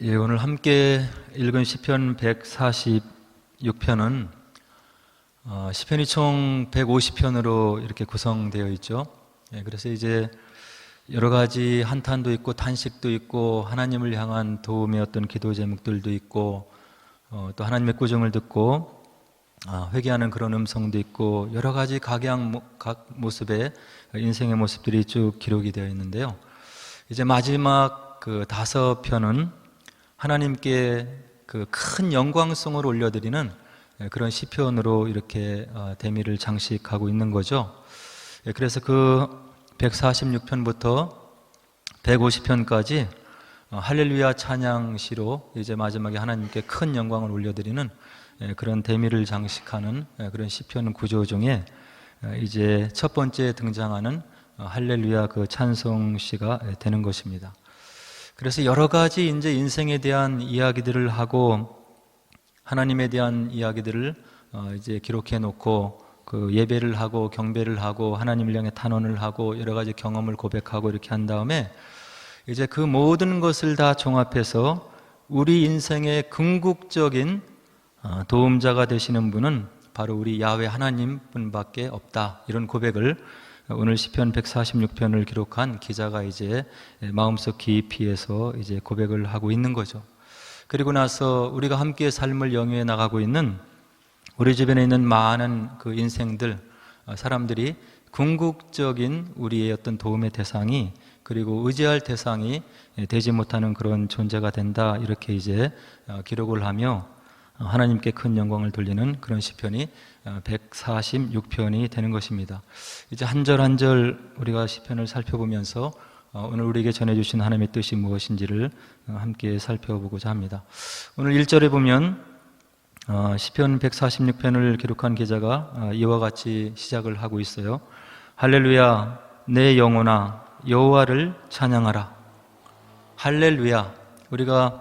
예, 오늘 함께 읽은 시편 146편은 시편이 총 150편으로 이렇게 구성되어 있죠. 예, 그래서 이제 여러 가지 한탄도 있고 탄식도 있고 하나님을 향한 도움의 어떤 기도 제목들도 있고 또 하나님의 꾸중을 듣고 회개하는 그런 음성도 있고 여러 가지 각 모습의 인생의 모습들이 쭉 기록이 되어 있는데요. 이제 마지막 그 5편은 하나님께 그 큰 영광송을 올려드리는 그런 시편으로 이렇게 대미를 장식하고 있는 거죠. 그래서 그 146편부터 150편까지 할렐루야 찬양시로 이제 마지막에 하나님께 큰 영광을 올려드리는 그런 대미를 장식하는 그런 시편 구조 중에 이제 첫 번째 등장하는 할렐루야 그 찬송시가 되는 것입니다. 그래서 여러 가지 이제 인생에 대한 이야기들을 하고 하나님에 대한 이야기들을 이제 기록해 놓고 그 예배를 하고 경배를 하고 하나님을 향해 탄원을 하고 여러 가지 경험을 고백하고 이렇게 한 다음에 이제 그 모든 것을 다 종합해서 우리 인생의 궁극적인 도움자가 되시는 분은 바로 우리 야훼 하나님 분밖에 없다, 이런 고백을 오늘 시편 146편을 기록한 기자가 이제 마음속 깊이에서 이제 고백을 하고 있는 거죠. 그리고 나서 우리가 함께 삶을 영위해 나가고 있는 우리 주변에 있는 많은 그 인생들, 사람들이 궁극적인 우리의 어떤 도움의 대상이 그리고 의지할 대상이 되지 못하는 그런 존재가 된다, 이렇게 이제 기록을 하며 하나님께 큰 영광을 돌리는 그런 시편이 146편이 되는 것입니다. 이제 한 절 한 절 우리가 시편을 살펴보면서 오늘 우리에게 전해주신 하나님의 뜻이 무엇인지를 함께 살펴보고자 합니다. 오늘 1절에 보면 시편 146편을 기록한 기자가 이와 같이 시작을 하고 있어요. 할렐루야, 내 영혼아 여호와를 찬양하라. 할렐루야, 우리가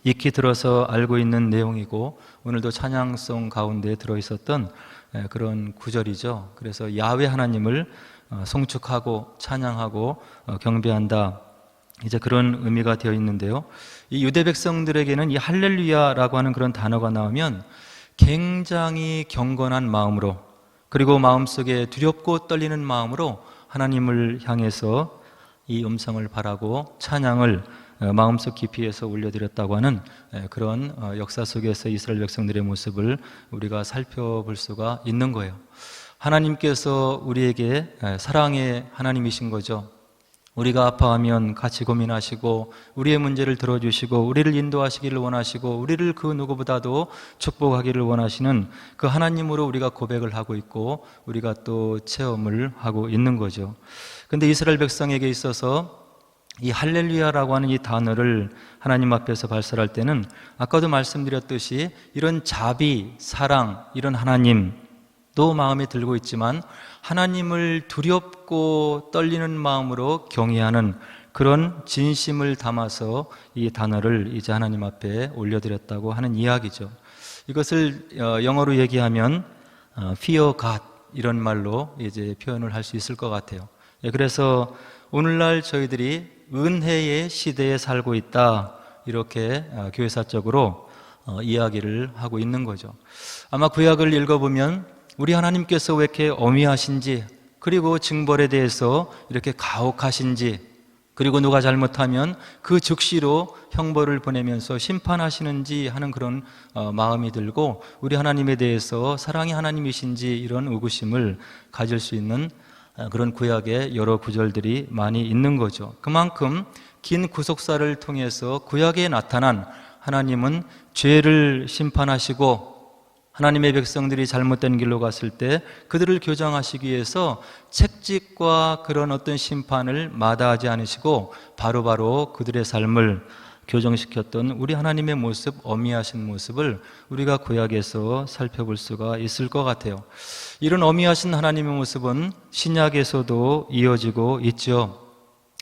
익히 들어서 알고 있는 내용이고 오늘도 찬양송 가운데 들어있었던 그런 구절이죠. 그래서 야훼 하나님을 송축하고 찬양하고 경배한다, 이제 그런 의미가 되어 있는데요. 이 유대 백성들에게는 이 할렐루야라고 하는 그런 단어가 나오면 굉장히 경건한 마음으로 그리고 마음속에 두렵고 떨리는 마음으로 하나님을 향해서 이 음성을 바라고 찬양을 마음속 깊이에서 올려드렸다고 하는 그런 역사 속에서 이스라엘 백성들의 모습을 우리가 살펴볼 수가 있는 거예요. 하나님께서 우리에게 사랑의 하나님이신 거죠. 우리가 아파하면 같이 고민하시고 우리의 문제를 들어주시고 우리를 인도하시기를 원하시고 우리를 그 누구보다도 축복하기를 원하시는 그 하나님으로 우리가 고백을 하고 있고 우리가 또 체험을 하고 있는 거죠. 그런데 이스라엘 백성에게 있어서 이 할렐루야라고 하는 이 단어를 하나님 앞에서 발설할 때는 아까도 말씀드렸듯이 이런 자비, 사랑, 이런 하나님도 마음에 들고 있지만 하나님을 두렵고 떨리는 마음으로 경외하는 그런 진심을 담아서 이 단어를 이제 하나님 앞에 올려드렸다고 하는 이야기죠. 이것을 영어로 얘기하면 fear God, 이런 말로 이제 표현을 할 수 있을 것 같아요. 그래서 오늘날 저희들이 은혜의 시대에 살고 있다, 이렇게 교회사적으로 이야기를 하고 있는 거죠. 아마 구약을 읽어보면 우리 하나님께서 왜 이렇게 엄위하신지, 그리고 징벌에 대해서 이렇게 가혹하신지, 그리고 누가 잘못하면 그 즉시로 형벌을 보내면서 심판하시는지 하는 그런 마음이 들고 우리 하나님에 대해서 사랑의 하나님이신지 이런 의구심을 가질 수 있는 그런 구약의 여러 구절들이 많이 있는 거죠. 그만큼 긴 구속사를 통해서 구약에 나타난 하나님은 죄를 심판하시고 하나님의 백성들이 잘못된 길로 갔을 때 그들을 교정하시기 위해서 책직과 그런 어떤 심판을 마다하지 않으시고 바로바로 그들의 삶을 교정시켰던 우리 하나님의 모습, 어미하신 모습을 우리가 구약에서 살펴볼 수가 있을 것 같아요. 이런 어미하신 하나님의 모습은 신약에서도 이어지고 있죠.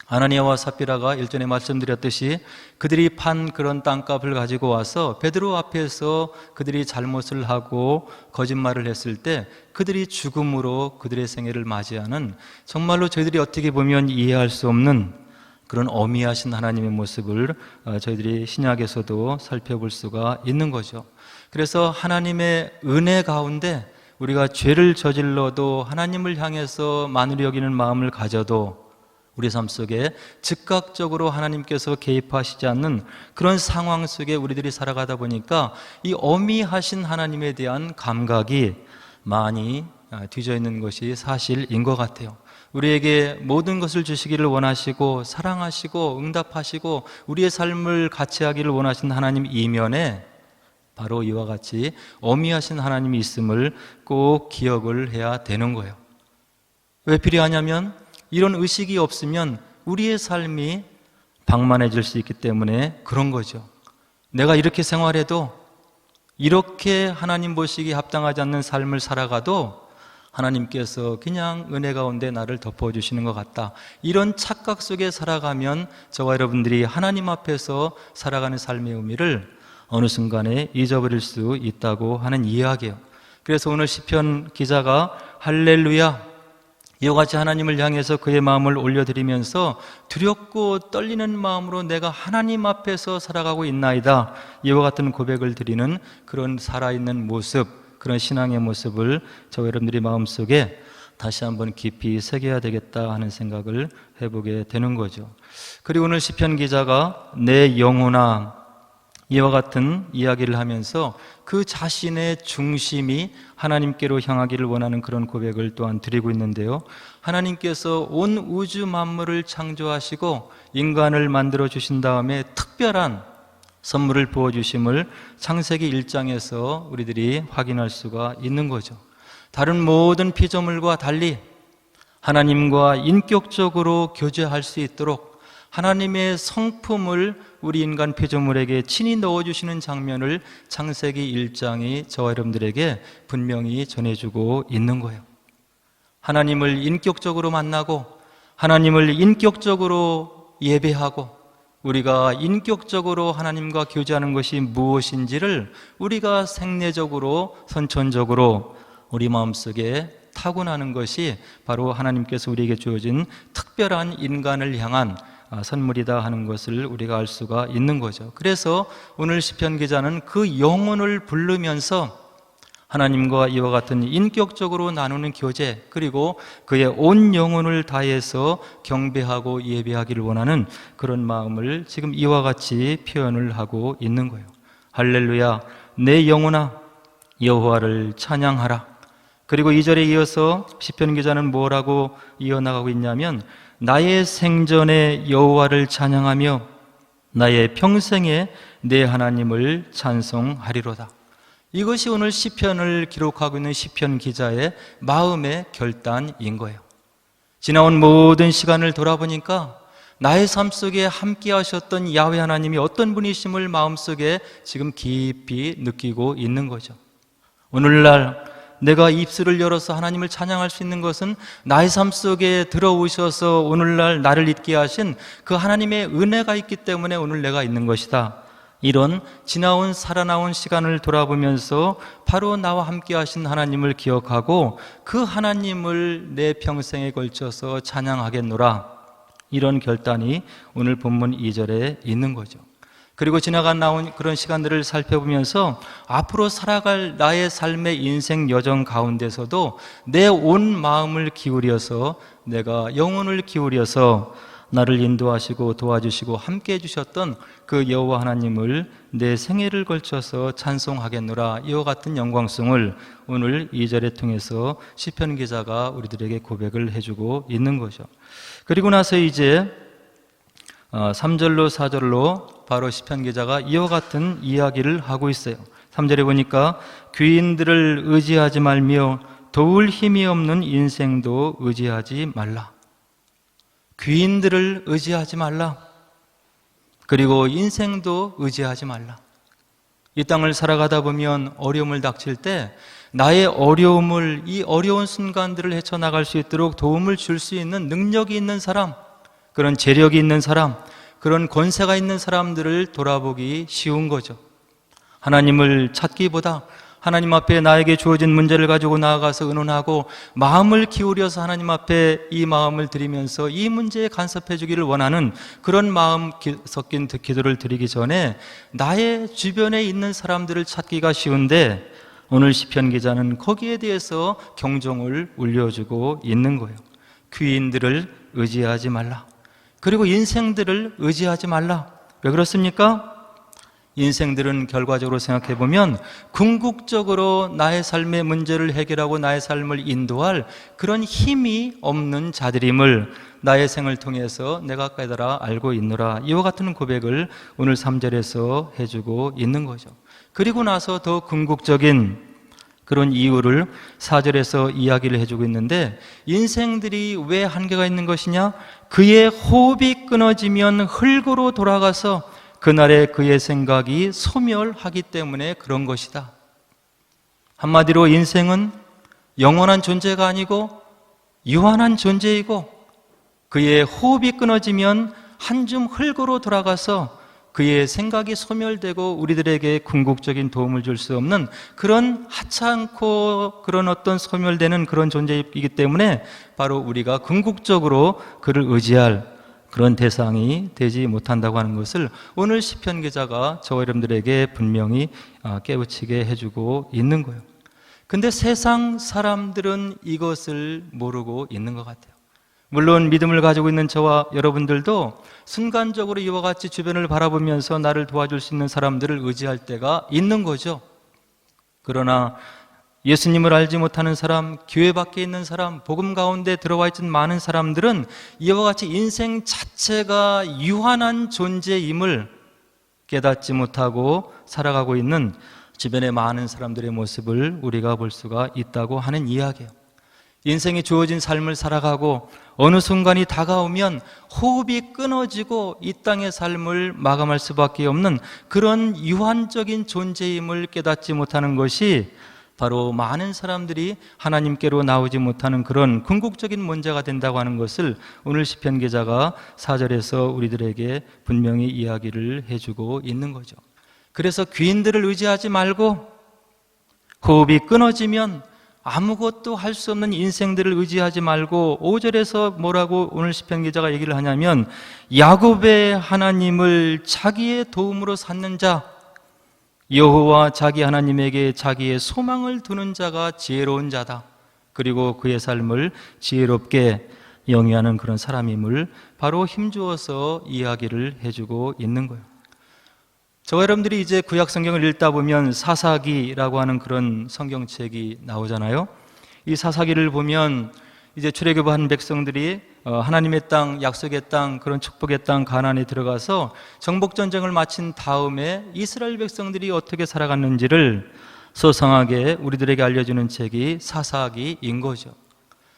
아나니아와 삽비라가 일전에 말씀드렸듯이 그들이 판 그런 땅값을 가지고 와서 베드로 앞에서 그들이 잘못을 하고 거짓말을 했을 때 그들이 죽음으로 그들의 생애를 맞이하는 정말로 저희들이 어떻게 보면 이해할 수 없는 그런 어미하신 하나님의 모습을 저희들이 신약에서도 살펴볼 수가 있는 거죠. 그래서 하나님의 은혜 가운데 우리가 죄를 저질러도 하나님을 향해서 만으로 여기는 마음을 가져도 우리 삶 속에 즉각적으로 하나님께서 개입하시지 않는 그런 상황 속에 우리들이 살아가다 보니까 이 어미하신 하나님에 대한 감각이 많이 뒤져 있는 것이 사실인 것 같아요. 우리에게 모든 것을 주시기를 원하시고 사랑하시고 응답하시고 우리의 삶을 같이 하기를 원하신 하나님 이면에 바로 이와 같이 어미하신 하나님이 있음을 꼭 기억을 해야 되는 거예요. 왜 필요하냐면 이런 의식이 없으면 우리의 삶이 방만해질 수 있기 때문에 그런 거죠. 내가 이렇게 생활해도, 이렇게 하나님 보시기에 합당하지 않는 삶을 살아가도 하나님께서 그냥 은혜 가운데 나를 덮어주시는 것 같다, 이런 착각 속에 살아가면 저와 여러분들이 하나님 앞에서 살아가는 삶의 의미를 어느 순간에 잊어버릴 수 있다고 하는 이야기예요. 그래서 오늘 시편 기자가 할렐루야, 이와 같이 하나님을 향해서 그의 마음을 올려드리면서 두렵고 떨리는 마음으로 내가 하나님 앞에서 살아가고 있나이다, 이와 같은 고백을 드리는 그런 살아있는 모습, 그런 신앙의 모습을 저와 여러분들이 마음속에 다시 한번 깊이 새겨야 되겠다 하는 생각을 해보게 되는 거죠. 그리고 오늘 시편 기자가 내 영혼아, 이와 같은 이야기를 하면서 그 자신의 중심이 하나님께로 향하기를 원하는 그런 고백을 또한 드리고 있는데요. 하나님께서 온 우주 만물을 창조하시고 인간을 만들어 주신 다음에 특별한 선물을 부어주심을 창세기 1장에서 우리들이 확인할 수가 있는 거죠. 다른 모든 피조물과 달리 하나님과 인격적으로 교제할 수 있도록 하나님의 성품을 우리 인간 피조물에게 친히 넣어주시는 장면을 창세기 1장이 저와 여러분들에게 분명히 전해주고 있는 거예요. 하나님을 인격적으로 만나고 하나님을 인격적으로 예배하고 우리가 인격적으로 하나님과 교제하는 것이 무엇인지를 우리가 생내적으로 선천적으로 우리 마음속에 타고나는 것이 바로 하나님께서 우리에게 주어진 특별한 인간을 향한 선물이다 하는 것을 우리가 알 수가 있는 거죠. 그래서 오늘 시편 기자는 그 영혼을 부르면서 하나님과 이와 같은 인격적으로 나누는 교제, 그리고 그의 온 영혼을 다해서 경배하고 예배하기를 원하는 그런 마음을 지금 이와 같이 표현을 하고 있는 거예요. 할렐루야, 내 영혼아 여호와를 찬양하라. 그리고 2절에 이어서 시편 기자는 뭐라고 이어나가고 있냐면 나의 생전에 여호와를 찬양하며 나의 평생에 내 하나님을 찬송하리로다. 이것이 오늘 시편을 기록하고 있는 시편 기자의 마음의 결단인 거예요. 지나온 모든 시간을 돌아보니까 나의 삶 속에 함께 하셨던 야훼 하나님이 어떤 분이심을 마음속에 지금 깊이 느끼고 있는 거죠. 오늘날 내가 입술을 열어서 하나님을 찬양할 수 있는 것은 나의 삶 속에 들어오셔서 오늘날 나를 있게 하신 그 하나님의 은혜가 있기 때문에 오늘 내가 있는 것이다. 이런 지나온 살아나온 시간을 돌아보면서 바로 나와 함께 하신 하나님을 기억하고 그 하나님을 내 평생에 걸쳐서 찬양하겠노라, 이런 결단이 오늘 본문 2절에 있는 거죠. 그리고 나온 그런 시간들을 살펴보면서 앞으로 살아갈 나의 삶의 인생 여정 가운데서도 내 온 마음을 기울여서, 내가 영혼을 기울여서 나를 인도하시고 도와주시고 함께 해주셨던 그 여호와 하나님을 내 생애를 걸쳐서 찬송하겠노라, 이와 같은 영광성을 오늘 2절에 통해서 시편 기자가 우리들에게 고백을 해주고 있는 거죠. 그리고 나서 이제 3절로 4절로 바로 시편 기자가 이와 같은 이야기를 하고 있어요. 3절에 보니까 귀인들을 의지하지 말며 도울 힘이 없는 인생도 의지하지 말라. 귀인들을 의지하지 말라. 그리고 인생도 의지하지 말라. 이 땅을 살아가다 보면 어려움을 닥칠 때 나의 어려움을, 이 어려운 순간들을 헤쳐나갈 수 있도록 도움을 줄 수 있는 능력이 있는 사람, 그런 재력이 있는 사람, 그런 권세가 있는 사람들을 돌아보기 쉬운 거죠. 하나님을 찾기보다 하나님 앞에 나에게 주어진 문제를 가지고 나아가서 의논하고 마음을 기울여서 하나님 앞에 이 마음을 드리면서 이 문제에 간섭해 주기를 원하는 그런 마음 섞인 기도를 드리기 전에 나의 주변에 있는 사람들을 찾기가 쉬운데, 오늘 시편 기자는 거기에 대해서 경종을 울려주고 있는 거예요. 귀인들을 의지하지 말라. 그리고 인생들을 의지하지 말라. 왜 그렇습니까? 인생들은 결과적으로 생각해 보면 궁극적으로 나의 삶의 문제를 해결하고 나의 삶을 인도할 그런 힘이 없는 자들임을 나의 생을 통해서 내가 깨달아 알고 있노라. 이와 같은 고백을 오늘 3절에서 해주고 있는 거죠. 그리고 나서 더 궁극적인 그런 이유를 4절에서 이야기를 해주고 있는데, 인생들이 왜 한계가 있는 것이냐? 그의 호흡이 끊어지면 흙으로 돌아가서 그날에 그의 생각이 소멸하기 때문에 그런 것이다. 한마디로 인생은 영원한 존재가 아니고 유한한 존재이고, 그의 호흡이 끊어지면 한 줌 흙으로 돌아가서 그의 생각이 소멸되고 우리들에게 궁극적인 도움을 줄 수 없는 그런 하찮고 그런 어떤 소멸되는 그런 존재이기 때문에 바로 우리가 궁극적으로 그를 의지할 그런 대상이 되지 못한다고 하는 것을 오늘 시편 기자가 저와 여러분들에게 분명히 깨우치게 해주고 있는 거예요. 근데 세상 사람들은 이것을 모르고 있는 것 같아요. 물론 믿음을 가지고 있는 저와 여러분들도 순간적으로 이와 같이 주변을 바라보면서 나를 도와줄 수 있는 사람들을 의지할 때가 있는 거죠. 그러나 예수님을 알지 못하는 사람, 교회 밖에 있는 사람, 복음 가운데 들어와 있는 많은 사람들은 이와 같이 인생 자체가 유한한 존재임을 깨닫지 못하고 살아가고 있는 주변의 많은 사람들의 모습을 우리가 볼 수가 있다고 하는 이야기예요. 인생이 주어진 삶을 살아가고 어느 순간이 다가오면 호흡이 끊어지고 이 땅의 삶을 마감할 수밖에 없는 그런 유한적인 존재임을 깨닫지 못하는 것이 바로 많은 사람들이 하나님께로 나오지 못하는 그런 궁극적인 문제가 된다고 하는 것을 오늘 시편 기자가 4절에서 우리들에게 분명히 이야기를 해주고 있는 거죠. 그래서 귀인들을 의지하지 말고 호흡이 끊어지면 아무것도 할 수 없는 인생들을 의지하지 말고 5절에서 뭐라고 오늘 시편 기자가 얘기를 하냐면, 야곱의 하나님을 자기의 도움으로 삼는 자, 여호와 자기 하나님에게 자기의 소망을 두는 자가 지혜로운 자다. 그리고 그의 삶을 지혜롭게 영위하는 그런 사람임을 바로 힘주어서 이야기를 해주고 있는 거예요. 저와 여러분들이 이제 구약 성경을 읽다 보면 사사기라고 하는 그런 성경책이 나오잖아요. 이 사사기를 보면 이제 출애굽한 백성들이 하나님의 땅, 약속의 땅, 그런 축복의 땅 가나안에 들어가서 정복 전쟁을 마친 다음에 이스라엘 백성들이 어떻게 살아갔는지를 소상하게 우리들에게 알려주는 책이 사사기인 거죠.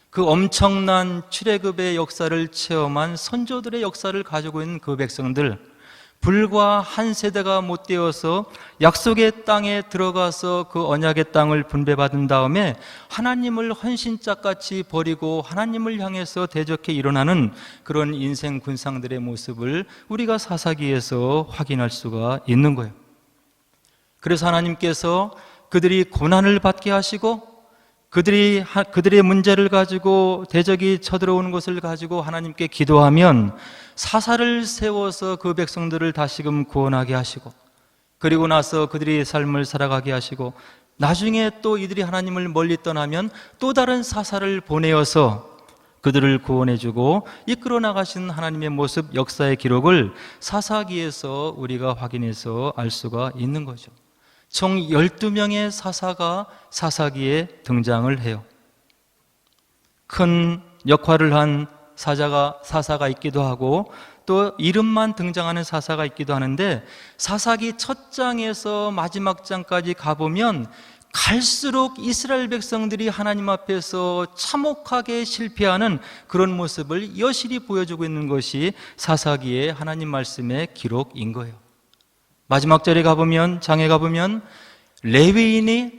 그 엄청난 출애굽의 역사를 체험한 선조들의 역사를 가지고 있는 그 백성들, 불과 한 세대가 못 되어서 약속의 땅에 들어가서 그 언약의 땅을 분배받은 다음에 하나님을 헌신짝같이 버리고 하나님을 향해서 대적해 일어나는 그런 인생 군상들의 모습을 우리가 사사기에서 확인할 수가 있는 거예요. 그래서 하나님께서 그들이 고난을 받게 하시고 그들의 문제를 가지고 대적이 쳐들어오는 것을 가지고 하나님께 기도하면 사사를 세워서 그 백성들을 다시금 구원하게 하시고, 그리고 나서 그들이 삶을 살아가게 하시고, 나중에 또 이들이 하나님을 멀리 떠나면 또 다른 사사를 보내어서 그들을 구원해주고 이끌어 나가시는 하나님의 모습, 역사의 기록을 사사기에서 우리가 확인해서 알 수가 있는 거죠. 총 12명의 사사가 사사기에 등장을 해요. 큰 역할을 한 사사가 있기도 하고 또 이름만 등장하는 사사가 있기도 하는데, 사사기 첫 장에서 마지막 장까지 가보면 갈수록 이스라엘 백성들이 하나님 앞에서 참혹하게 실패하는 그런 모습을 여실히 보여주고 있는 것이 사사기의 하나님 말씀의 기록인 거예요. 마지막 장에 가보면 레위인이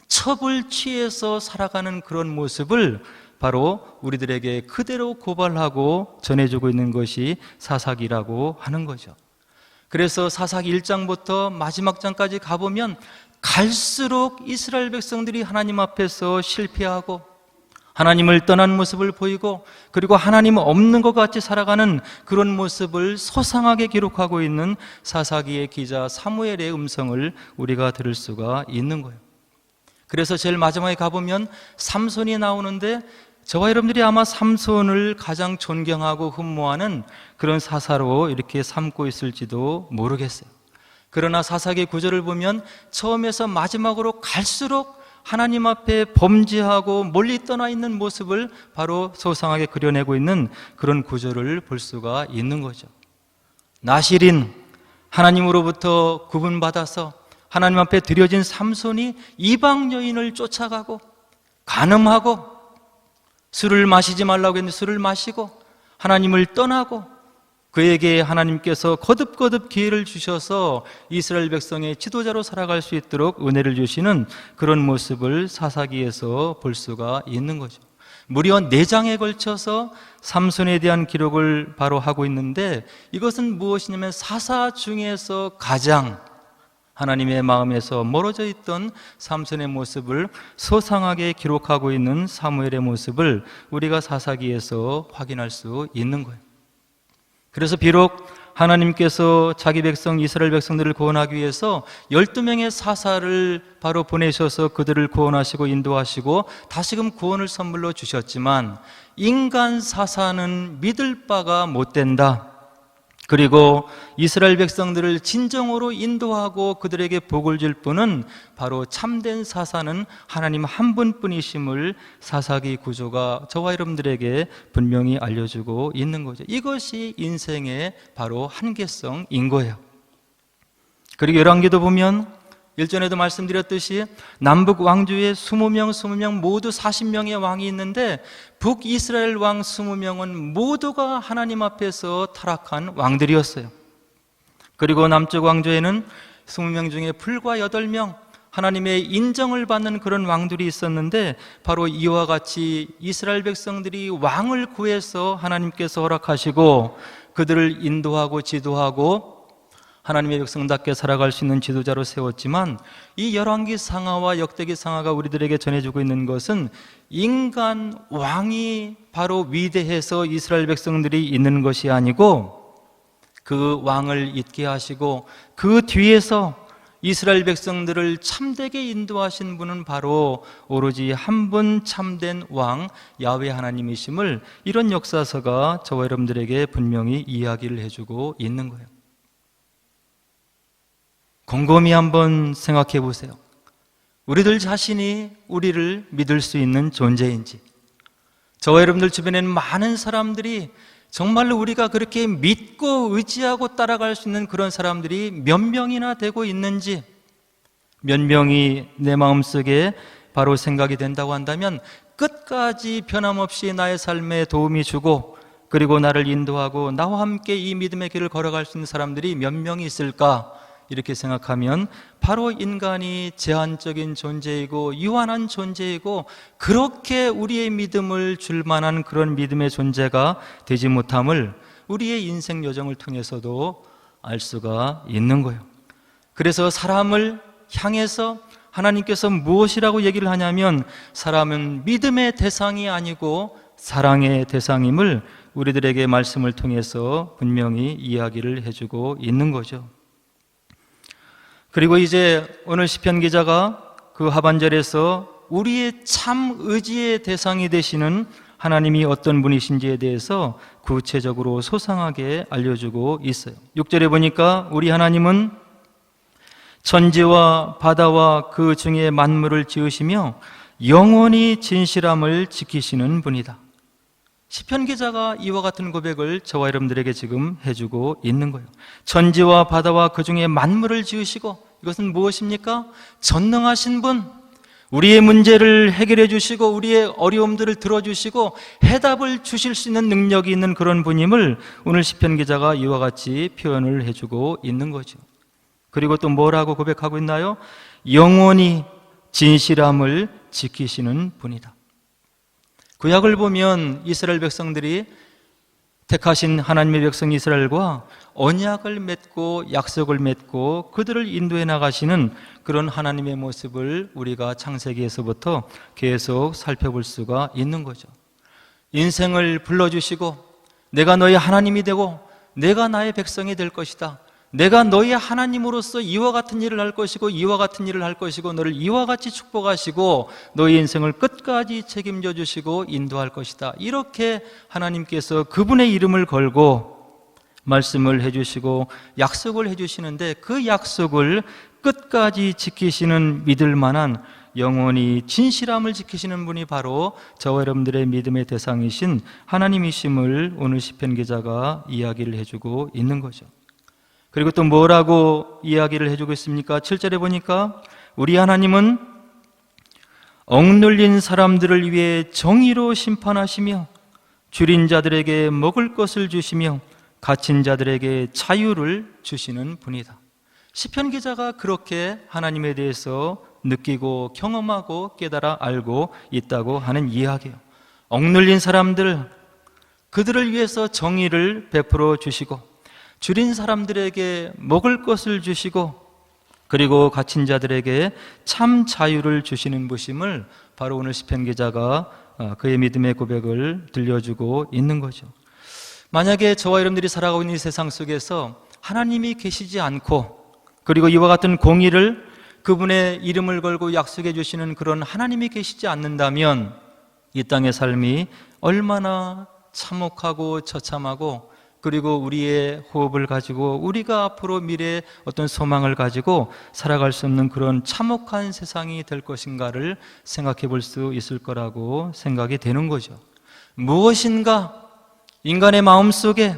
첩을 취해서 살아가는 그런 모습을 바로 우리들에게 그대로 고발하고 전해주고 있는 것이 사사기라고 하는 거죠. 그래서 사사기 1장부터 마지막 장까지 가보면 갈수록 이스라엘 백성들이 하나님 앞에서 실패하고 하나님을 떠난 모습을 보이고, 그리고 하나님 없는 것 같이 살아가는 그런 모습을 소상하게 기록하고 있는 사사기의 기자 사무엘의 음성을 우리가 들을 수가 있는 거예요. 그래서 제일 마지막에 가보면 삼손이 나오는데, 저와 여러분들이 아마 삼손을 가장 존경하고 흠모하는 그런 사사로 이렇게 삼고 있을지도 모르겠어요. 그러나 사사기 9절을 보면 처음에서 마지막으로 갈수록 하나님 앞에 범죄하고 멀리 떠나 있는 모습을 바로 소상하게 그려내고 있는 그런 구절을 볼 수가 있는 거죠. 나실인, 하나님으로부터 구분받아서 하나님 앞에 드려진 삼손이 이방 여인을 쫓아가고 간음하고 술을 마시지 말라고 했는데 술을 마시고 하나님을 떠나고, 그에게 하나님께서 거듭거듭 기회를 주셔서 이스라엘 백성의 지도자로 살아갈 수 있도록 은혜를 주시는 그런 모습을 사사기에서 볼 수가 있는 거죠. 무려 4장에 걸쳐서 삼손에 대한 기록을 바로 하고 있는데, 이것은 무엇이냐면 사사 중에서 가장 하나님의 마음에서 멀어져 있던 삼손의 모습을 소상하게 기록하고 있는 사무엘의 모습을 우리가 사사기에서 확인할 수 있는 거예요. 그래서 비록 하나님께서 자기 백성 이스라엘 백성들을 구원하기 위해서 12명의 사사를 바로 보내셔서 그들을 구원하시고 인도하시고 다시금 구원을 선물로 주셨지만, 인간 사사는 믿을 바가 못 된다. 그리고 이스라엘 백성들을 진정으로 인도하고 그들에게 복을 줄 분은 바로 참된 사사는 하나님 한 분뿐이심을 사사기 구조가 저와 여러분들에게 분명히 알려주고 있는 거죠. 이것이 인생의 바로 한계성인 거예요. 그리고 열왕기도 보면 일전에도 말씀드렸듯이 남북 왕조에 20명 모두 40명의 왕이 있는데, 북이스라엘 왕 20명은 모두가 하나님 앞에서 타락한 왕들이었어요. 그리고 남쪽 왕조에는 20명 중에 불과 8명 하나님의 인정을 받는 그런 왕들이 있었는데, 바로 이와 같이 이스라엘 백성들이 왕을 구해서 하나님께서 허락하시고 그들을 인도하고 지도하고 하나님의 백성답게 살아갈 수 있는 지도자로 세웠지만, 이 열왕기 상하와 역대기 상하가 우리들에게 전해주고 있는 것은 인간 왕이 바로 위대해서 이스라엘 백성들이 있는 것이 아니고, 그 왕을 있게 하시고 그 뒤에서 이스라엘 백성들을 참되게 인도하신 분은 바로 오로지 한 분 참된 왕 야훼 하나님이심을 이런 역사서가 저와 여러분들에게 분명히 이야기를 해주고 있는 거예요. 곰곰이 한번 생각해 보세요. 우리들 자신이 우리를 믿을 수 있는 존재인지, 저와 여러분들 주변에는 많은 사람들이 정말로 우리가 그렇게 믿고 의지하고 따라갈 수 있는 그런 사람들이 몇 명이나 되고 있는지, 몇 명이 내 마음속에 바로 생각이 된다고 한다면 끝까지 변함없이 나의 삶에 도움이 주고, 그리고 나를 인도하고 나와 함께 이 믿음의 길을 걸어갈 수 있는 사람들이 몇 명이 있을까? 이렇게 생각하면 바로 인간이 제한적인 존재이고 유한한 존재이고, 그렇게 우리의 믿음을 줄 만한 그런 믿음의 존재가 되지 못함을 우리의 인생 여정을 통해서도 알 수가 있는 거예요. 그래서 사람을 향해서 하나님께서 무엇이라고 얘기를 하냐면, 사람은 믿음의 대상이 아니고 사랑의 대상임을 우리들에게 말씀을 통해서 분명히 이야기를 해주고 있는 거죠. 그리고 이제 오늘 시편 기자가 그 하반절에서 우리의 참 의지의 대상이 되시는 하나님이 어떤 분이신지에 대해서 구체적으로 소상하게 알려주고 있어요. 6절에 보니까 우리 하나님은 천지와 바다와 그 중에 만물을 지으시며 영원히 진실함을 지키시는 분이다. 시편 기자가 이와 같은 고백을 저와 여러분들에게 지금 해주고 있는 거예요. 천지와 바다와 그 중에 만물을 지으시고, 이것은 무엇입니까? 전능하신 분, 우리의 문제를 해결해 주시고 우리의 어려움들을 들어주시고 해답을 주실 수 있는 능력이 있는 그런 분임을 오늘 시편 기자가 이와 같이 표현을 해주고 있는 거죠. 그리고 또 뭐라고 고백하고 있나요? 영원히 진실함을 지키시는 분이다. 구약을 보면 이스라엘 백성들이 택하신 하나님의 백성 이스라엘과 언약을 맺고 약속을 맺고 그들을 인도해 나가시는 그런 하나님의 모습을 우리가 창세기에서부터 계속 살펴볼 수가 있는 거죠. 인생을 불러주시고 내가 너의 하나님이 되고 내가 나의 백성이 될 것이다. 내가 너의 하나님으로서 이와 같은 일을 할 것이고 이와 같은 일을 할 것이고 너를 이와 같이 축복하시고 너의 인생을 끝까지 책임져 주시고 인도할 것이다. 이렇게 하나님께서 그분의 이름을 걸고 말씀을 해주시고 약속을 해주시는데 그 약속을 끝까지 지키시는 믿을 만한 영원히 진실함을 지키시는 분이 바로 저와 여러분들의 믿음의 대상이신 하나님이심을 오늘 시편 기자가 이야기를 해주고 있는 거죠. 그리고 또 뭐라고 이야기를 해주고 있습니까? 7절에 보니까 우리 하나님은 억눌린 사람들을 위해 정의로 심판하시며 줄인 자들에게 먹을 것을 주시며 갇힌 자들에게 자유를 주시는 분이다. 시편 기자가 그렇게 하나님에 대해서 느끼고 경험하고 깨달아 알고 있다고 하는 이야기예요. 억눌린 사람들, 그들을 위해서 정의를 베풀어 주시고 줄인 사람들에게 먹을 것을 주시고 그리고 갇힌 자들에게 참 자유를 주시는 분임을 바로 오늘 시편 기자가 그의 믿음의 고백을 들려주고 있는 거죠. 만약에 저와 여러분들이 살아가고 있는 이 세상 속에서 하나님이 계시지 않고 그리고 이와 같은 공의를 그분의 이름을 걸고 약속해 주시는 그런 하나님이 계시지 않는다면 이 땅의 삶이 얼마나 참혹하고 처참하고 그리고 우리의 호흡을 가지고 우리가 앞으로 미래에 어떤 소망을 가지고 살아갈 수 없는 그런 참혹한 세상이 될 것인가를 생각해 볼 수 있을 거라고 생각이 되는 거죠. 무엇인가 인간의 마음속에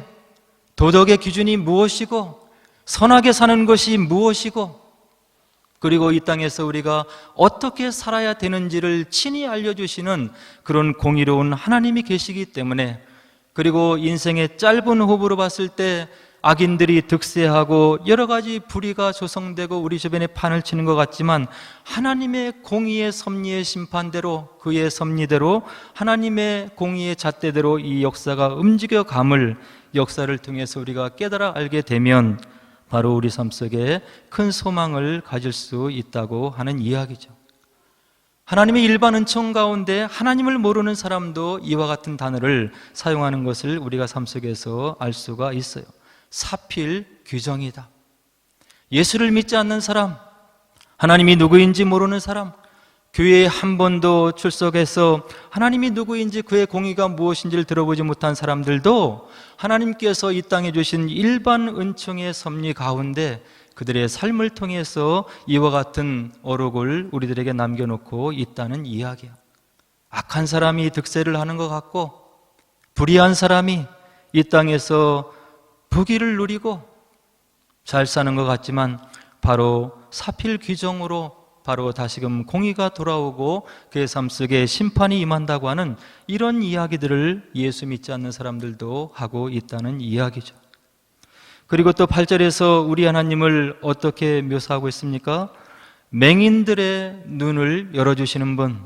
도덕의 기준이 무엇이고 선하게 사는 것이 무엇이고 그리고 이 땅에서 우리가 어떻게 살아야 되는지를 친히 알려주시는 그런 공의로운 하나님이 계시기 때문에 그리고 인생의 짧은 호흡으로 봤을 때 악인들이 득세하고 여러 가지 불의가 조성되고 우리 주변에 판을 치는 것 같지만 하나님의 공의의 섭리의 심판대로 그의 섭리대로 하나님의 공의의 잣대대로 이 역사가 움직여감을 역사를 통해서 우리가 깨달아 알게 되면 바로 우리 삶 속에 큰 소망을 가질 수 있다고 하는 이야기죠. 하나님의 일반 은총 가운데 하나님을 모르는 사람도 이와 같은 단어를 사용하는 것을 우리가 삶 속에서 알 수가 있어요. 사필 규정이다. 예수를 믿지 않는 사람, 하나님이 누구인지 모르는 사람, 교회에 한 번도 출석해서 하나님이 누구인지 그의 공의가 무엇인지를 들어보지 못한 사람들도 하나님께서 이 땅에 주신 일반 은총의 섭리 가운데 그들의 삶을 통해서 이와 같은 어록을 우리들에게 남겨놓고 있다는 이야기야. 악한 사람이 득세를 하는 것 같고 불의한 사람이 이 땅에서 부귀를 누리고 잘 사는 것 같지만 바로 사필 규정으로 바로 다시금 공의가 돌아오고 그의 삶 속에 심판이 임한다고 하는 이런 이야기들을 예수 믿지 않는 사람들도 하고 있다는 이야기죠. 그리고 또 8절에서 우리 하나님을 어떻게 묘사하고 있습니까? 맹인들의 눈을 열어주시는 분,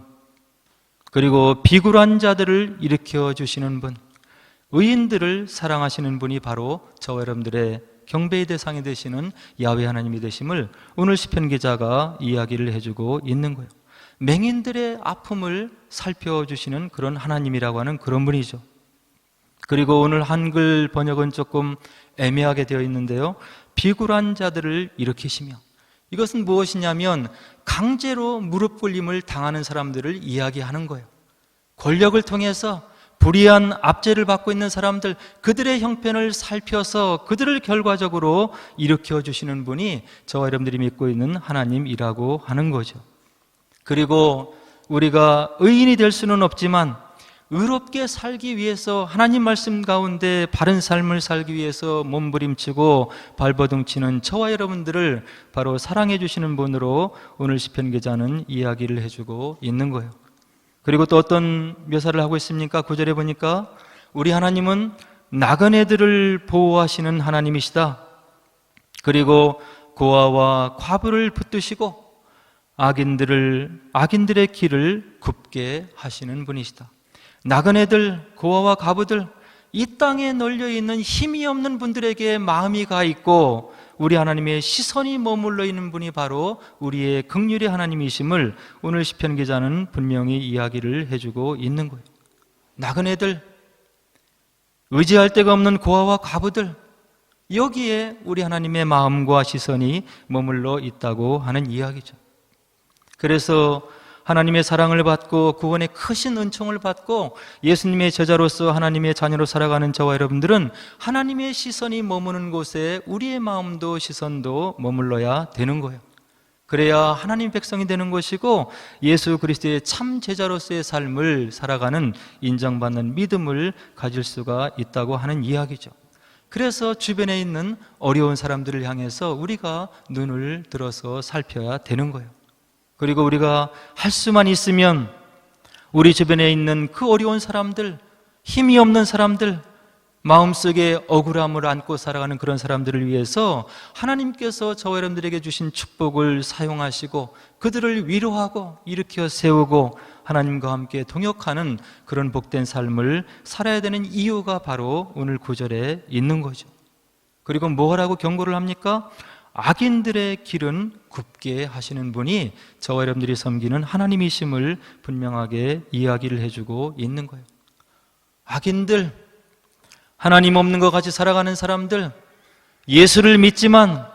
그리고 비굴한 자들을 일으켜 주시는 분, 의인들을 사랑하시는 분이 바로 저와 여러분들의 경배의 대상이 되시는 야훼 하나님이 되심을 오늘 시편 기자가 이야기를 해주고 있는 거예요. 맹인들의 아픔을 살펴주시는 그런 하나님이라고 하는 그런 분이죠. 그리고 오늘 한글 번역은 조금 애매하게 되어 있는데요. 비굴한 자들을 일으키시며, 이것은 무엇이냐면 강제로 무릎 꿇림을 당하는 사람들을 이야기하는 거예요. 권력을 통해서 불의한 압제를 받고 있는 사람들, 그들의 형편을 살펴서 그들을 결과적으로 일으켜 주시는 분이 저와 여러분들이 믿고 있는 하나님이라고 하는 거죠. 그리고 우리가 의인이 될 수는 없지만 의롭게 살기 위해서 하나님 말씀 가운데 바른 삶을 살기 위해서 몸부림치고 발버둥치는 저와 여러분들을 바로 사랑해 주시는 분으로 오늘 시편 기자는 이야기를 해주고 있는 거예요. 그리고 또 어떤 묘사를 하고 있습니까? 9절에 보니까 우리 하나님은 나그네들을 보호하시는 하나님이시다. 그리고 고아와 과부를 붙드시고 악인들의 길을 굽게 하시는 분이시다. 나그네들, 고아와 과부들, 이 땅에 널려 있는 힘이 없는 분들에게 마음이 가 있고 우리 하나님의 시선이 머물러 있는 분이 바로 우리의 긍휼의 하나님이심을 오늘 시편 기자는 분명히 이야기를 해주고 있는 거예요. 나그네들, 의지할 데가 없는 고아와 과부들, 여기에 우리 하나님의 마음과 시선이 머물러 있다고 하는 이야기죠. 그래서 하나님의 사랑을 받고 구원의 크신 은총을 받고 예수님의 제자로서 하나님의 자녀로 살아가는 저와 여러분들은 하나님의 시선이 머무는 곳에 우리의 마음도 시선도 머물러야 되는 거예요. 그래야 하나님 백성이 되는 것이고 예수 그리스도의 참 제자로서의 삶을 살아가는 인정받는 믿음을 가질 수가 있다고 하는 이야기죠. 그래서 주변에 있는 어려운 사람들을 향해서 우리가 눈을 들어서 살펴야 되는 거예요. 그리고 우리가 할 수만 있으면 우리 주변에 있는 그 어려운 사람들, 힘이 없는 사람들, 마음속에 억울함을 안고 살아가는 그런 사람들을 위해서 하나님께서 저와 여러분들에게 주신 축복을 사용하시고 그들을 위로하고 일으켜 세우고 하나님과 함께 동역하는 그런 복된 삶을 살아야 되는 이유가 바로 오늘 구절에 있는 거죠. 그리고 뭐라고 경고를 합니까? 악인들의 길은 굽게 하시는 분이 저와 여러분들이 섬기는 하나님이심을 분명하게 이야기를 해주고 있는 거예요. 악인들, 하나님 없는 것 같이 살아가는 사람들, 예수를 믿지만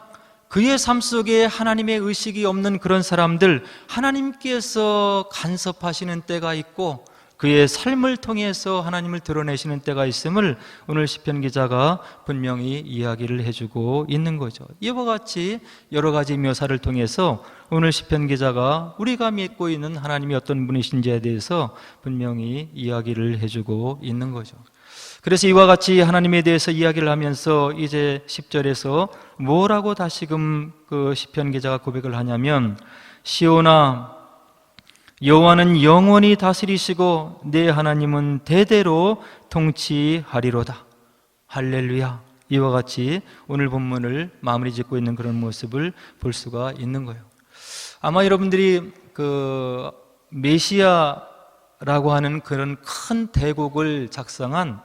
그의 삶 속에 하나님의 의식이 없는 그런 사람들, 하나님께서 간섭하시는 때가 있고 그의 삶을 통해서 하나님을 드러내시는 때가 있음을 오늘 시편 기자가 분명히 이야기를 해주고 있는 거죠. 이와 같이 여러 가지 묘사를 통해서 오늘 시편 기자가 우리가 믿고 있는 하나님이 어떤 분이신지에 대해서 분명히 이야기를 해주고 있는 거죠. 그래서 이와 같이 하나님에 대해서 이야기를 하면서 이제 10절에서 뭐라고 다시금 그 시편 기자가 고백을 하냐면, 시온아 여호와는 영원히 다스리시고 내 하나님은 대대로 통치하리로다. 할렐루야. 이와 같이 오늘 본문을 마무리 짓고 있는 그런 모습을 볼 수가 있는 거예요. 아마 여러분들이 그 메시아라고 하는 그런 큰 대곡을 작성한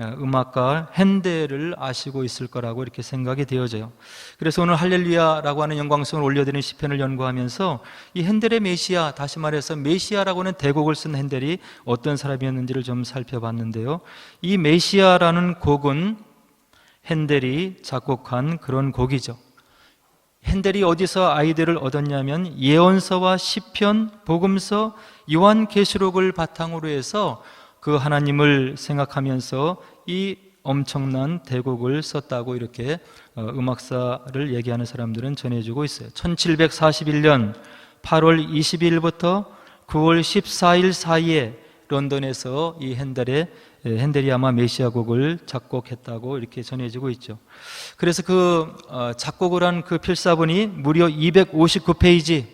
음악가 핸델을 아시고 있을 거라고 이렇게 생각이 되어져요. 그래서 오늘 할렐루야라고 하는 영광성을 올려드리는 시편을 연구하면서 이 핸델의 메시아, 다시 말해서 메시아라고 하는 대곡을 쓴 핸델이 어떤 사람이었는지를 좀 살펴봤는데요, 이 메시아라는 곡은 핸델이 작곡한 그런 곡이죠. 핸델이 어디서 아이디어를 얻었냐면 예언서와 시편, 복음서, 요한계시록을 바탕으로 해서 그 하나님을 생각하면서 이 엄청난 대곡을 썼다고 이렇게 음악사를 얘기하는 사람들은 전해주고 있어요. 1741년 8월 22일부터 9월 14일 사이에 런던에서 이 핸델이 아마 메시아 곡을 작곡했다고 이렇게 전해지고 있죠. 그래서 그 작곡을 한 그 필사본이 무려 259페이지,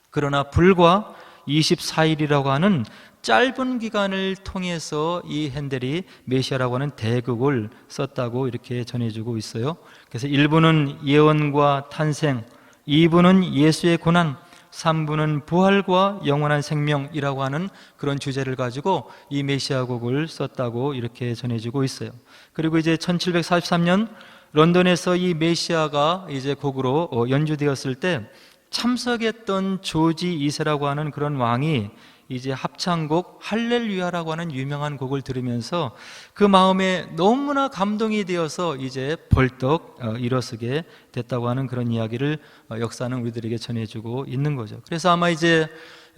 그러나 불과 24일이라고 하는 짧은 기간을 통해서 이 핸델이 메시아라고 하는 대곡을 썼다고 이렇게 전해주고 있어요. 그래서 1부는 예언과 탄생, 2부는 예수의 고난, 3부는 부활과 영원한 생명이라고 하는 그런 주제를 가지고 이 메시아 곡을 썼다고 이렇게 전해지고 있어요. 그리고 이제 1743년 런던에서 이 메시아가 이제 곡으로 연주되었을 때 참석했던 조지 2세라고 하는 그런 왕이 이제 합창곡 할렐루야라고 하는 유명한 곡을 들으면서 그 마음에 너무나 감동이 되어서 이제 벌떡 일어서게 됐다고 하는 그런 이야기를 역사는 우리들에게 전해주고 있는 거죠. 그래서 아마 이제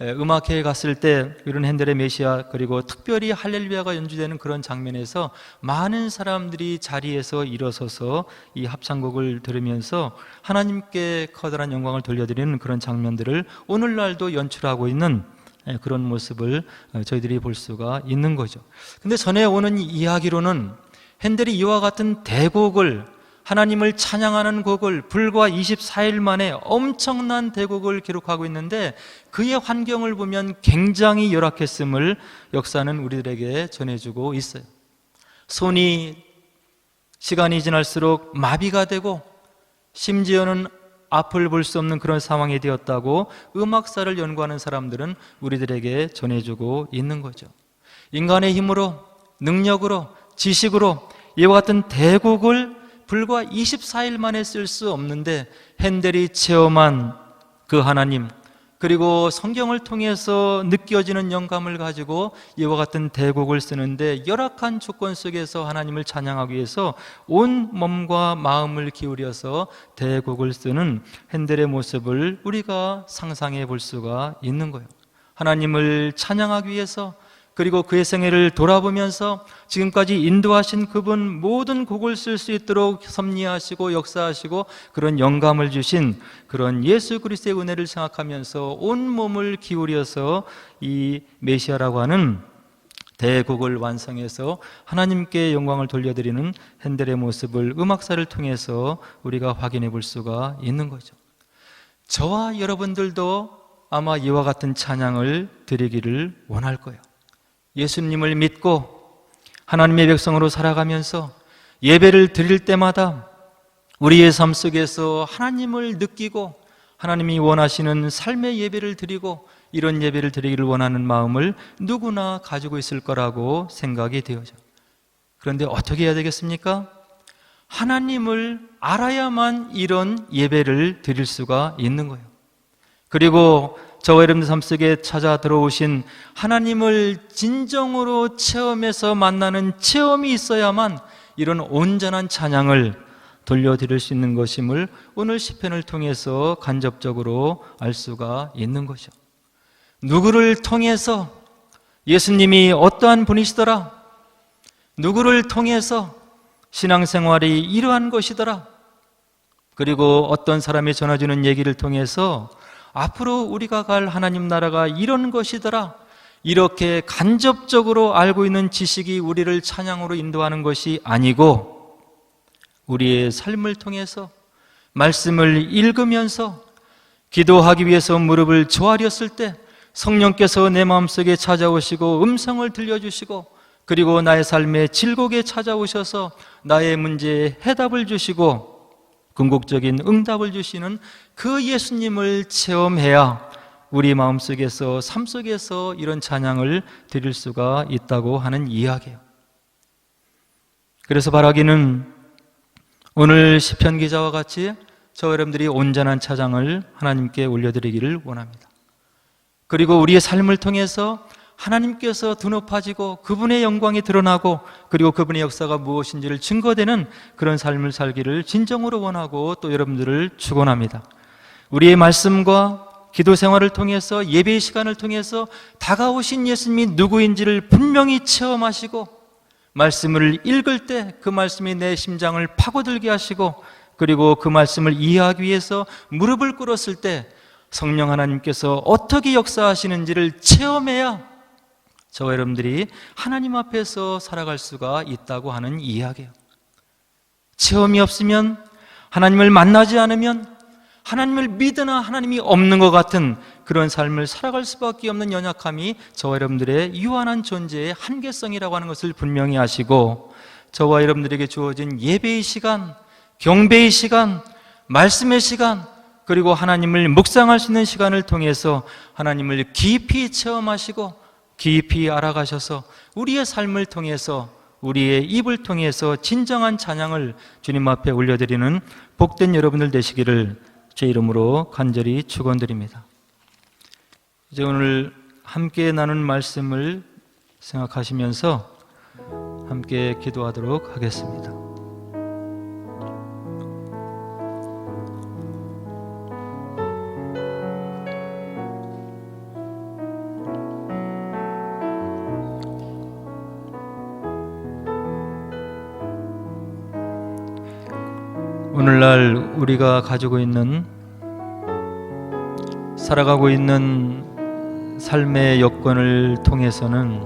음악회에 갔을 때 이런 핸델의 메시아, 그리고 특별히 할렐루야가 연주되는 그런 장면에서 많은 사람들이 자리에서 일어서서 이 합창곡을 들으면서 하나님께 커다란 영광을 돌려드리는 그런 장면들을 오늘날도 연출하고 있는 그런 모습을 저희들이 볼 수가 있는 거죠. 근데 전해오는 이야기로는 핸델이 이와 같은 대곡을, 하나님을 찬양하는 곡을 불과 24일 만에 엄청난 대곡을 기록하고 있는데 그의 환경을 보면 굉장히 열악했음을 역사는 우리들에게 전해주고 있어요. 손이 시간이 지날수록 마비가 되고 심지어는 앞을 볼 수 없는 그런 상황이 되었다고 음악사를 연구하는 사람들은 우리들에게 전해주고 있는 거죠. 인간의 힘으로, 능력으로 지식으로 이와 같은 대국을 불과 24일 만에 쓸 수 없는데 핸델이 체험한 그 하나님, 그리고 성경을 통해서 느껴지는 영감을 가지고 이와 같은 대곡을 쓰는데 열악한 조건 속에서 하나님을 찬양하기 위해서 온 몸과 마음을 기울여서 대곡을 쓰는 핸델의 모습을 우리가 상상해 볼 수가 있는 거예요. 하나님을 찬양하기 위해서, 그리고 그의 생애를 돌아보면서 지금까지 인도하신 그분 모든 곡을 쓸 수 있도록 섭리하시고 역사하시고 그런 영감을 주신 그런 예수 그리스도의 은혜를 생각하면서 온 몸을 기울여서 이 메시아라고 하는 대곡을 완성해서 하나님께 영광을 돌려드리는 핸델의 모습을 음악사를 통해서 우리가 확인해 볼 수가 있는 거죠. 저와 여러분들도 아마 이와 같은 찬양을 드리기를 원할 거예요. 예수님을 믿고 하나님의 백성으로 살아가면서 예배를 드릴 때마다 우리의 삶 속에서 하나님을 느끼고 하나님이 원하시는 삶의 예배를 드리고 이런 예배를 드리기를 원하는 마음을 누구나 가지고 있을 거라고 생각이 되어져. 그런데 어떻게 해야 되겠습니까? 하나님을 알아야만 이런 예배를 드릴 수가 있는 거예요. 그리고 저와 여러분들 삶 속에 찾아 들어오신 하나님을 진정으로 체험해서 만나는 체험이 있어야만 이런 온전한 찬양을 돌려드릴 수 있는 것임을 오늘 시편을 통해서 간접적으로 알 수가 있는 것이죠. 누구를 통해서 예수님이 어떠한 분이시더라, 누구를 통해서 신앙생활이 이러한 것이더라, 그리고 어떤 사람이 전해주는 얘기를 통해서 앞으로 우리가 갈 하나님 나라가 이런 것이더라, 이렇게 간접적으로 알고 있는 지식이 우리를 찬양으로 인도하는 것이 아니고 우리의 삶을 통해서 말씀을 읽으면서 기도하기 위해서 무릎을 조아렸을 때 성령께서 내 마음속에 찾아오시고 음성을 들려주시고 그리고 나의 삶에 질곡에 찾아오셔서 나의 문제에 해답을 주시고 궁극적인 응답을 주시는 그 예수님을 체험해야 우리 마음속에서 삶 속에서 이런 찬양을 드릴 수가 있다고 하는 이야기예요. 그래서 바라기는 오늘 시편 기자와 같이 저 여러분들이 온전한 찬양을 하나님께 올려드리기를 원합니다. 그리고 우리의 삶을 통해서 하나님께서 드높아지고 그분의 영광이 드러나고 그리고 그분의 역사가 무엇인지를 증거되는 그런 삶을 살기를 진정으로 원하고 또 여러분들을 축원합니다. 우리의 말씀과 기도 생활을 통해서 예배의 시간을 통해서 다가오신 예수님이 누구인지를 분명히 체험하시고 말씀을 읽을 때 그 말씀이 내 심장을 파고들게 하시고 그리고 그 말씀을 이해하기 위해서 무릎을 꿇었을 때 성령 하나님께서 어떻게 역사하시는지를 체험해야 저와 여러분들이 하나님 앞에서 살아갈 수가 있다고 하는 이야기예요. 체험이 없으면, 하나님을 만나지 않으면, 하나님을 믿으나 하나님이 없는 것 같은 그런 삶을 살아갈 수밖에 없는 연약함이 저와 여러분들의 유한한 존재의 한계성이라고 하는 것을 분명히 아시고 저와 여러분들에게 주어진 예배의 시간, 경배의 시간, 말씀의 시간, 그리고 하나님을 묵상할 수 있는 시간을 통해서 하나님을 깊이 체험하시고 깊이 알아가셔서 우리의 삶을 통해서 우리의 입을 통해서 진정한 찬양을 주님 앞에 올려드리는 복된 여러분들 되시기를 제 이름으로 간절히 축원드립니다. 이제 오늘 함께 나눈 말씀을 생각하시면서 함께 기도하도록 하겠습니다. 오늘날 우리가 가지고 있는, 살아가고 있는 삶의 여건을 통해서는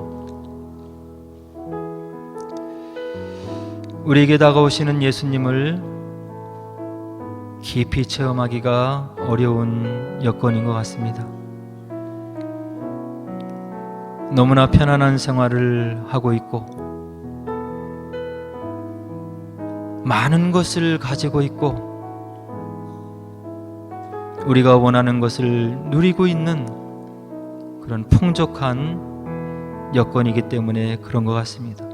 우리에게 다가오시는 예수님을 깊이 체험하기가 어려운 여건인 것 같습니다. 너무나 편안한 생활을 하고 있고 많은 것을 가지고 있고 우리가 원하는 것을 누리고 있는 그런 풍족한 여건이기 때문에 그런 것 같습니다.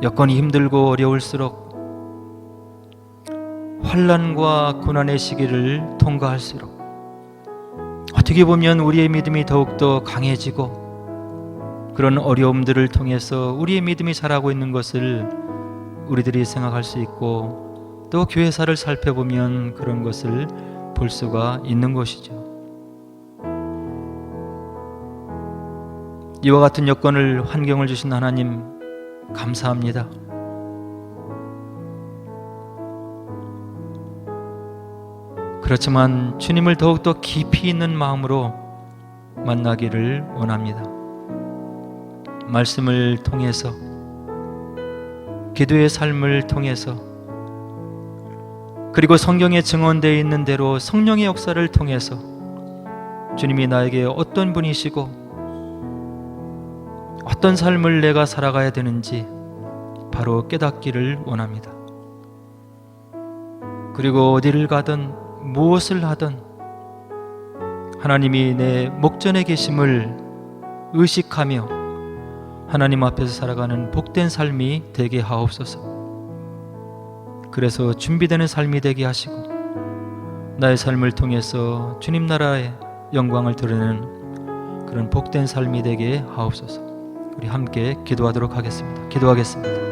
여건이 힘들고 어려울수록 환난과 고난의 시기를 통과할수록 어떻게 보면 우리의 믿음이 더욱더 강해지고 그런 어려움들을 통해서 우리의 믿음이 자라고 있는 것을 우리들이 생각할 수 있고 또 교회사를 살펴보면 그런 것을 볼 수가 있는 것이죠. 이와 같은 여건을 환경을 주신 하나님 감사합니다. 그렇지만 주님을 더욱더 깊이 있는 마음으로 만나기를 원합니다. 말씀을 통해서, 기도의 삶을 통해서, 그리고 성경에 증언되어 있는 대로 성령의 역사를 통해서 주님이 나에게 어떤 분이시고 어떤 삶을 내가 살아가야 되는지 바로 깨닫기를 원합니다. 그리고 어디를 가든 무엇을 하든 하나님이 내 목전에 계심을 의식하며 하나님 앞에서 살아가는 복된 삶이 되게 하옵소서. 그래서 준비되는 삶이 되게 하시고 나의 삶을 통해서 주님 나라의 영광을 드러내는 그런 복된 삶이 되게 하옵소서. 우리 함께 기도하도록 하겠습니다. 기도하겠습니다.